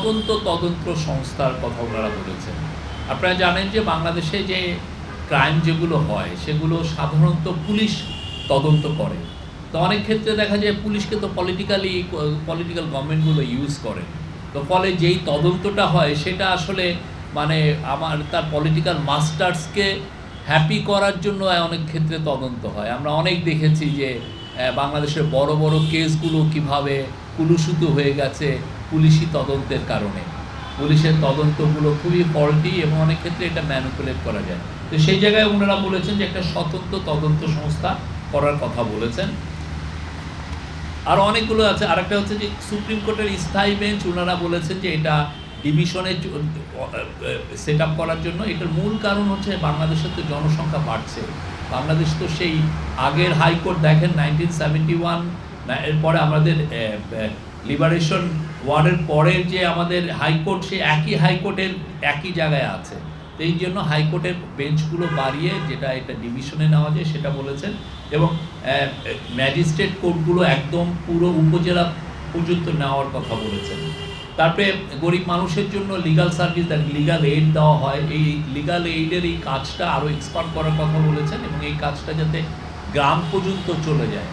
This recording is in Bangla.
স্বতন্ত্র তদন্ত সংস্থার কথা ওনারা বলেছেন। আপনারা জানেন যে বাংলাদেশে যে ক্রাইম যেগুলো হয় সেগুলো সাধারণত পুলিশ তদন্ত করে। তো অনেক ক্ষেত্রে দেখা যায় পুলিশকে তো পলিটিক্যাল গভর্নমেন্টগুলো ইউজ করে। তো ফলে যেই তদন্তটা হয় সেটা আসলে মানে তার পলিটিক্যাল মাস্টার্সকে হ্যাপি করার জন্য অনেক ক্ষেত্রে তদন্ত হয়। আমরা অনেক দেখেছি যে বাংলাদেশের বড় বড় কেসগুলো কিভাবে কুলুসুতু হয়ে গেছে পুলিশি তদন্তের কারণে। পুলিশের তদন্তগুলো খুবই ফল্টি এবং অনেক ক্ষেত্রে এটা ম্যানিপুলেট করা যায়। তো সেই জায়গায় ওনারা বলেছেন যে একটা স্বতন্ত্র তদন্ত সংস্থা করার কথা বলেছেন। আরও অনেকগুলো আছে। আরেকটা হচ্ছে যে সুপ্রিম কোর্টের স্থায়ী বেঞ্চ ওনারা বলেছেন যে এটা ডিভিশনে সেট আপ করার জন্য। এটার মূল কারণ হচ্ছে বাংলাদেশের তো জনসংখ্যা বাড়ছে। বাংলাদেশ তো সেই আগের হাইকোর্ট দেখেন 1971 এরপরে আমাদের লিবারেশন ওয়ারের পরের যে আমাদের হাইকোর্ট, সে একই হাইকোর্টের একই জায়গায় আছে। তো এই জন্য হাইকোর্টের বেঞ্চগুলো বাড়িয়ে যেটা এটা ডিভিশনে নেওয়া যায় সেটা বলেছেন। এবং ম্যাজিস্ট্রেট কোর্টগুলো একদম পুরো উপজেলা পর্যন্ত নেওয়ার কথা বলেছেন। তারপরে গরিব মানুষের জন্য লিগাল সার্ভিস, লিগাল এইড দেওয়া হয়। এই লিগাল এইডের এই কাজটা আরও এক্সপান্ড করার কথা বলেছেন এবং এই কাজটা যাতে গ্রাম পর্যন্ত চলে যায়।